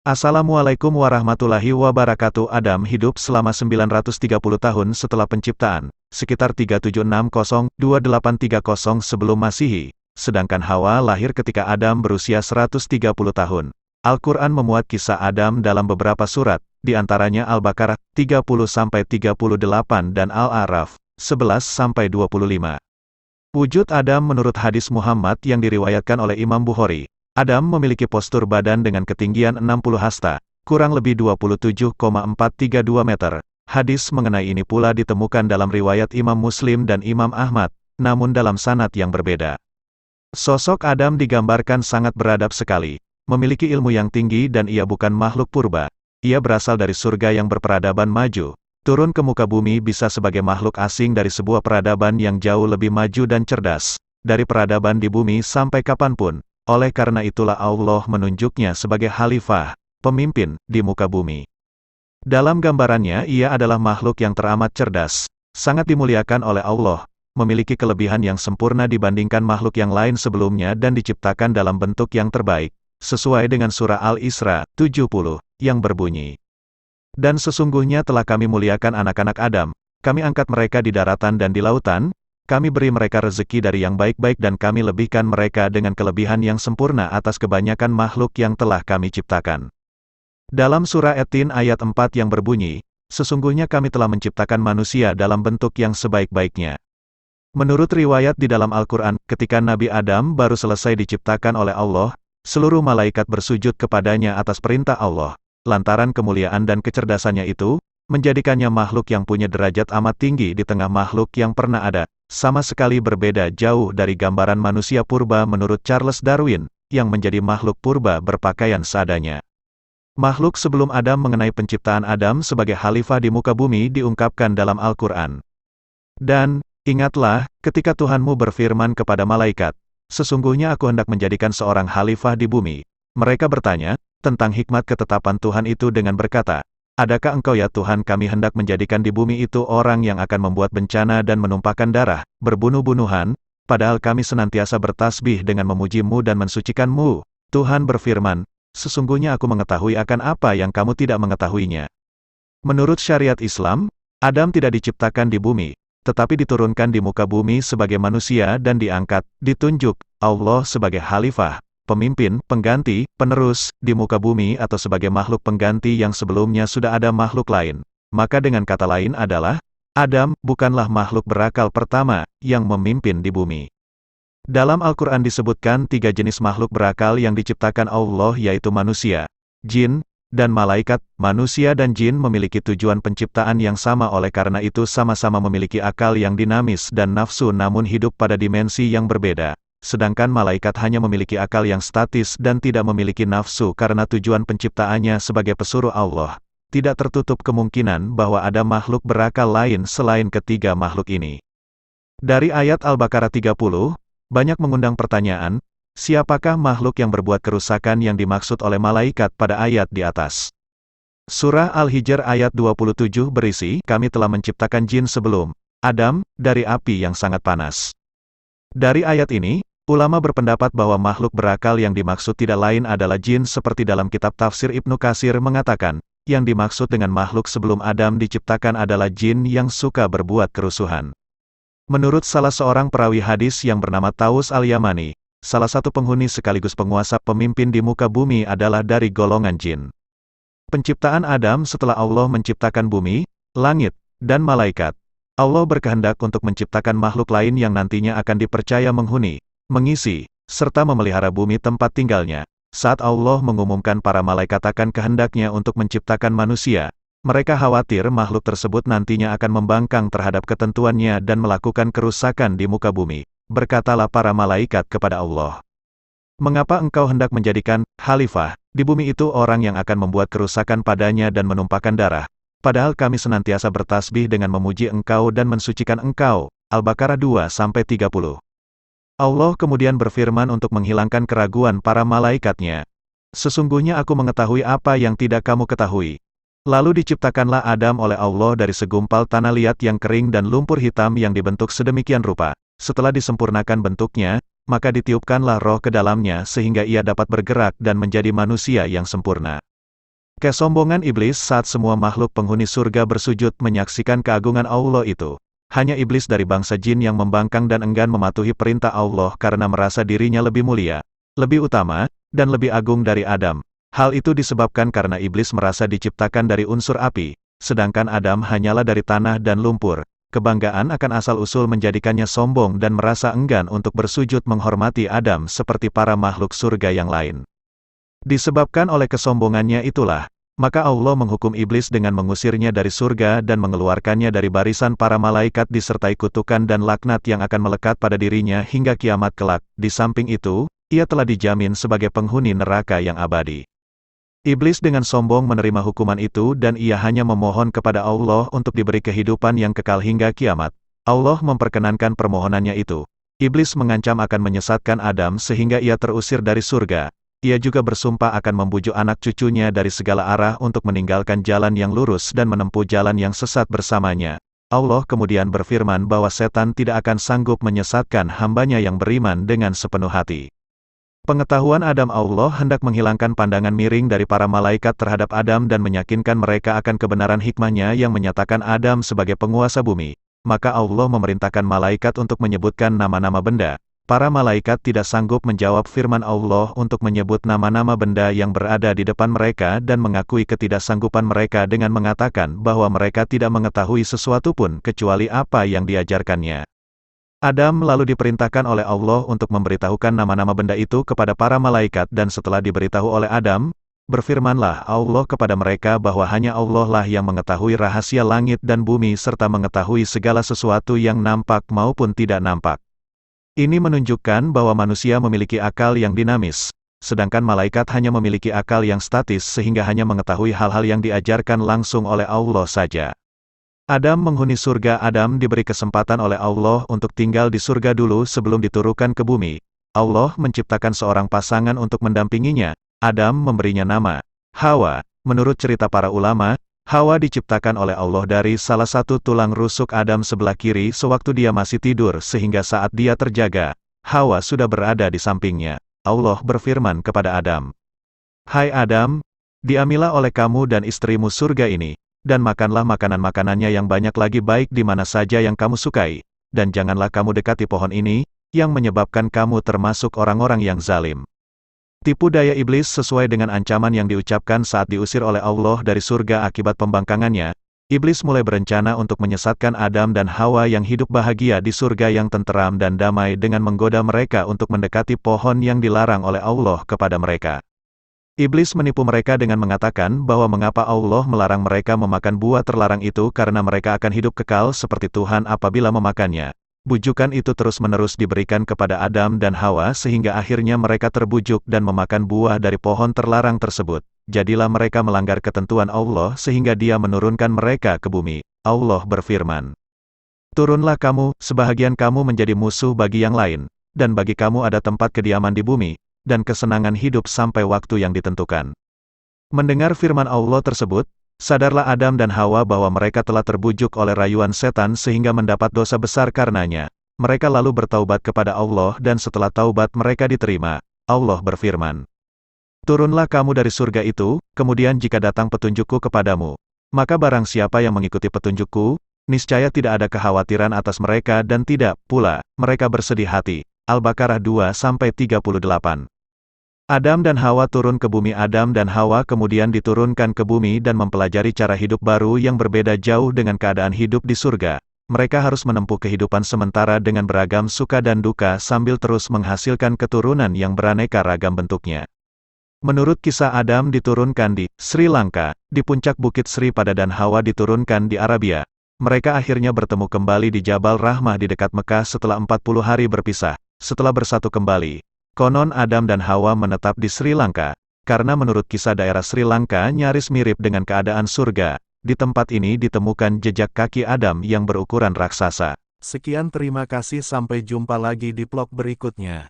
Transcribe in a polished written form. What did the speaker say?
Assalamualaikum warahmatullahi wabarakatuh. Adam hidup selama 930 tahun setelah penciptaan, sekitar 3760-2830 sebelum Masehi, sedangkan Hawa lahir ketika Adam berusia 130 tahun. Al-Quran memuat kisah Adam dalam beberapa surat, di antaranya Al-Baqarah 30-38 dan Al-A'raf 11-25. Wujud Adam menurut hadis Muhammad yang diriwayatkan oleh Imam Bukhari. Adam memiliki postur badan dengan ketinggian 60 hasta, kurang lebih 27,432 meter. Hadis mengenai ini pula ditemukan dalam riwayat Imam Muslim dan Imam Ahmad, namun dalam sanad yang berbeda. Sosok Adam digambarkan sangat beradab sekali, memiliki ilmu yang tinggi dan ia bukan makhluk purba. Ia berasal dari surga yang berperadaban maju, turun ke muka bumi bisa sebagai makhluk asing dari sebuah peradaban yang jauh lebih maju dan cerdas, dari peradaban di bumi sampai kapanpun. Oleh karena itulah Allah menunjuknya sebagai khalifah, pemimpin, di muka bumi. Dalam gambarannya ia adalah makhluk yang teramat cerdas, sangat dimuliakan oleh Allah, memiliki kelebihan yang sempurna dibandingkan makhluk yang lain sebelumnya dan diciptakan dalam bentuk yang terbaik, sesuai dengan surah Al-Isra 70, yang berbunyi. Dan sesungguhnya telah kami muliakan anak-anak Adam, kami angkat mereka di daratan dan di lautan, kami beri mereka rezeki dari yang baik-baik dan kami lebihkan mereka dengan kelebihan yang sempurna atas kebanyakan makhluk yang telah kami ciptakan. Dalam surah At-Tin ayat 4 yang berbunyi, sesungguhnya kami telah menciptakan manusia dalam bentuk yang sebaik-baiknya. Menurut riwayat di dalam Al-Quran, ketika Nabi Adam baru selesai diciptakan oleh Allah, seluruh malaikat bersujud kepadanya atas perintah Allah. Lantaran kemuliaan dan kecerdasannya itu, menjadikannya makhluk yang punya derajat amat tinggi di tengah makhluk yang pernah ada, sama sekali berbeda jauh dari gambaran manusia purba menurut Charles Darwin, yang menjadi makhluk purba berpakaian seadanya. Makhluk sebelum Adam mengenai penciptaan Adam sebagai khalifah di muka bumi diungkapkan dalam Al-Quran. Dan, ingatlah, ketika Tuhanmu berfirman kepada malaikat, sesungguhnya aku hendak menjadikan seorang khalifah di bumi. Mereka bertanya, tentang hikmat ketetapan Tuhan itu dengan berkata, adakah engkau ya Tuhan kami hendak menjadikan di bumi itu orang yang akan membuat bencana dan menumpahkan darah, berbunuh-bunuhan, padahal kami senantiasa bertasbih dengan memuji-Mu dan mensucikan-Mu. Tuhan berfirman, sesungguhnya aku mengetahui akan apa yang kamu tidak mengetahuinya. Menurut syariat Islam, Adam tidak diciptakan di bumi, tetapi diturunkan di muka bumi sebagai manusia dan diangkat, ditunjuk, Allah sebagai khalifah, pemimpin, pengganti, penerus, di muka bumi atau sebagai makhluk pengganti yang sebelumnya sudah ada makhluk lain. Maka dengan kata lain adalah, Adam bukanlah makhluk berakal pertama yang memimpin di bumi. Dalam Al-Quran disebutkan 3 jenis makhluk berakal yang diciptakan Allah yaitu manusia, jin, dan malaikat. Manusia dan jin memiliki tujuan penciptaan yang sama oleh karena itu sama-sama memiliki akal yang dinamis dan nafsu namun hidup pada dimensi yang berbeda. Sedangkan malaikat hanya memiliki akal yang statis dan tidak memiliki nafsu karena tujuan penciptaannya sebagai pesuruh Allah. Tidak tertutup kemungkinan bahwa ada makhluk berakal lain selain ketiga makhluk ini. Dari ayat Al-Baqarah 30, banyak mengundang pertanyaan, siapakah makhluk yang berbuat kerusakan yang dimaksud oleh malaikat pada ayat di atas? Surah Al-Hijr ayat 27 berisi, kami telah menciptakan jin sebelum Adam, dari api yang sangat panas. Dari ayat ini, ulama berpendapat bahwa makhluk berakal yang dimaksud tidak lain adalah jin seperti dalam kitab tafsir Ibnu Katsir mengatakan, yang dimaksud dengan makhluk sebelum Adam diciptakan adalah jin yang suka berbuat kerusuhan. Menurut salah seorang perawi hadis yang bernama Taus Al-Yamani, salah satu penghuni sekaligus penguasa pemimpin di muka bumi adalah dari golongan jin. Penciptaan Adam setelah Allah menciptakan bumi, langit, dan malaikat. Allah berkehendak untuk menciptakan makhluk lain yang nantinya akan dipercaya menghuni, mengisi, serta memelihara bumi tempat tinggalnya. Saat Allah mengumumkan para malaikat akan kehendaknya untuk menciptakan manusia, mereka khawatir makhluk tersebut nantinya akan membangkang terhadap ketentuannya dan melakukan kerusakan di muka bumi. Berkatalah para malaikat kepada Allah, mengapa engkau hendak menjadikan khalifah di bumi itu orang yang akan membuat kerusakan padanya dan menumpahkan darah? Padahal kami senantiasa bertasbih dengan memuji engkau dan mensucikan engkau. Al-Baqarah 2-30. Allah kemudian berfirman untuk menghilangkan keraguan para malaikatnya. Sesungguhnya aku mengetahui apa yang tidak kamu ketahui. Lalu diciptakanlah Adam oleh Allah dari segumpal tanah liat yang kering dan lumpur hitam yang dibentuk sedemikian rupa. Setelah disempurnakan bentuknya, maka ditiupkanlah roh ke dalamnya sehingga ia dapat bergerak dan menjadi manusia yang sempurna. Kesombongan iblis saat semua makhluk penghuni surga bersujud menyaksikan keagungan Allah itu. Hanya iblis dari bangsa jin yang membangkang dan enggan mematuhi perintah Allah karena merasa dirinya lebih mulia, lebih utama, dan lebih agung dari Adam. Hal itu disebabkan karena iblis merasa diciptakan dari unsur api, sedangkan Adam hanyalah dari tanah dan lumpur. Kebanggaan akan asal-usul menjadikannya sombong dan merasa enggan untuk bersujud menghormati Adam seperti para makhluk surga yang lain. Disebabkan oleh kesombongannya itulah, maka Allah menghukum iblis dengan mengusirnya dari surga dan mengeluarkannya dari barisan para malaikat disertai kutukan dan laknat yang akan melekat pada dirinya hingga kiamat kelak. Di samping itu, ia telah dijamin sebagai penghuni neraka yang abadi. Iblis dengan sombong menerima hukuman itu dan ia hanya memohon kepada Allah untuk diberi kehidupan yang kekal hingga kiamat. Allah memperkenankan permohonannya itu. Iblis mengancam akan menyesatkan Adam sehingga ia terusir dari surga. Ia juga bersumpah akan membujuk anak cucunya dari segala arah untuk meninggalkan jalan yang lurus dan menempuh jalan yang sesat bersamanya. Allah kemudian berfirman bahwa setan tidak akan sanggup menyesatkan hambanya yang beriman dengan sepenuh hati. Pengetahuan Adam Allah hendak menghilangkan pandangan miring dari para malaikat terhadap Adam dan meyakinkan mereka akan kebenaran hikmahnya yang menyatakan Adam sebagai penguasa bumi. Maka Allah memerintahkan malaikat untuk menyebutkan nama-nama benda. Para malaikat tidak sanggup menjawab firman Allah untuk menyebut nama-nama benda yang berada di depan mereka dan mengakui ketidaksanggupan mereka dengan mengatakan bahwa mereka tidak mengetahui sesuatu pun kecuali apa yang diajarkannya. Adam lalu diperintahkan oleh Allah untuk memberitahukan nama-nama benda itu kepada para malaikat dan setelah diberitahu oleh Adam, berfirmanlah Allah kepada mereka bahwa hanya Allah lah yang mengetahui rahasia langit dan bumi serta mengetahui segala sesuatu yang nampak maupun tidak nampak. Ini menunjukkan bahwa manusia memiliki akal yang dinamis, sedangkan malaikat hanya memiliki akal yang statis sehingga hanya mengetahui hal-hal yang diajarkan langsung oleh Allah saja. Adam menghuni surga. Adam diberi kesempatan oleh Allah untuk tinggal di surga dulu sebelum diturunkan ke bumi. Allah menciptakan seorang pasangan untuk mendampinginya. Adam memberinya nama Hawa. Menurut cerita para ulama, Hawa diciptakan oleh Allah dari salah satu tulang rusuk Adam sebelah kiri sewaktu dia masih tidur sehingga saat dia terjaga, Hawa sudah berada di sampingnya. Allah berfirman kepada Adam, "Hai Adam, diambillah oleh kamu dan istrimu surga ini, dan makanlah makanan-makanannya yang banyak lagi baik di mana saja yang kamu sukai, dan janganlah kamu dekati pohon ini, yang menyebabkan kamu termasuk orang-orang yang zalim." Tipu daya iblis sesuai dengan ancaman yang diucapkan saat diusir oleh Allah dari surga akibat pembangkangannya. Iblis mulai berencana untuk menyesatkan Adam dan Hawa yang hidup bahagia di surga yang tenteram dan damai dengan menggoda mereka untuk mendekati pohon yang dilarang oleh Allah kepada mereka. Iblis menipu mereka dengan mengatakan bahwa mengapa Allah melarang mereka memakan buah terlarang itu karena mereka akan hidup kekal seperti Tuhan apabila memakannya. Bujukan itu terus-menerus diberikan kepada Adam dan Hawa sehingga akhirnya mereka terbujuk dan memakan buah dari pohon terlarang tersebut. Jadilah mereka melanggar ketentuan Allah sehingga Dia menurunkan mereka ke bumi. Allah berfirman, "Turunlah kamu, sebahagian kamu menjadi musuh bagi yang lain, dan bagi kamu ada tempat kediaman di bumi, dan kesenangan hidup sampai waktu yang ditentukan." Mendengar firman Allah tersebut, sadarlah Adam dan Hawa bahwa mereka telah terbujuk oleh rayuan setan sehingga mendapat dosa besar karenanya. Mereka lalu bertaubat kepada Allah dan setelah taubat mereka diterima. Allah berfirman, "Turunlah kamu dari surga itu, kemudian jika datang petunjukku kepadamu, maka barang siapa yang mengikuti petunjukku, niscaya tidak ada kekhawatiran atas mereka dan tidak pula mereka bersedih hati." Al-Baqarah 2-38. Adam dan Hawa turun ke bumi. Adam dan Hawa kemudian diturunkan ke bumi dan mempelajari cara hidup baru yang berbeda jauh dengan keadaan hidup di surga. Mereka harus menempuh kehidupan sementara dengan beragam suka dan duka sambil terus menghasilkan keturunan yang beraneka ragam bentuknya. Menurut kisah, Adam diturunkan di Sri Lanka, di puncak Bukit Sri Pada, dan Hawa diturunkan di Arabia. Mereka akhirnya bertemu kembali di Jabal Rahmah di dekat Mekah setelah 40 hari berpisah. Setelah bersatu kembali, konon Adam dan Hawa menetap di Sri Lanka, karena menurut kisah daerah Sri Lanka nyaris mirip dengan keadaan surga. Di tempat ini ditemukan jejak kaki Adam yang berukuran raksasa. Sekian, terima kasih, sampai jumpa lagi di vlog berikutnya.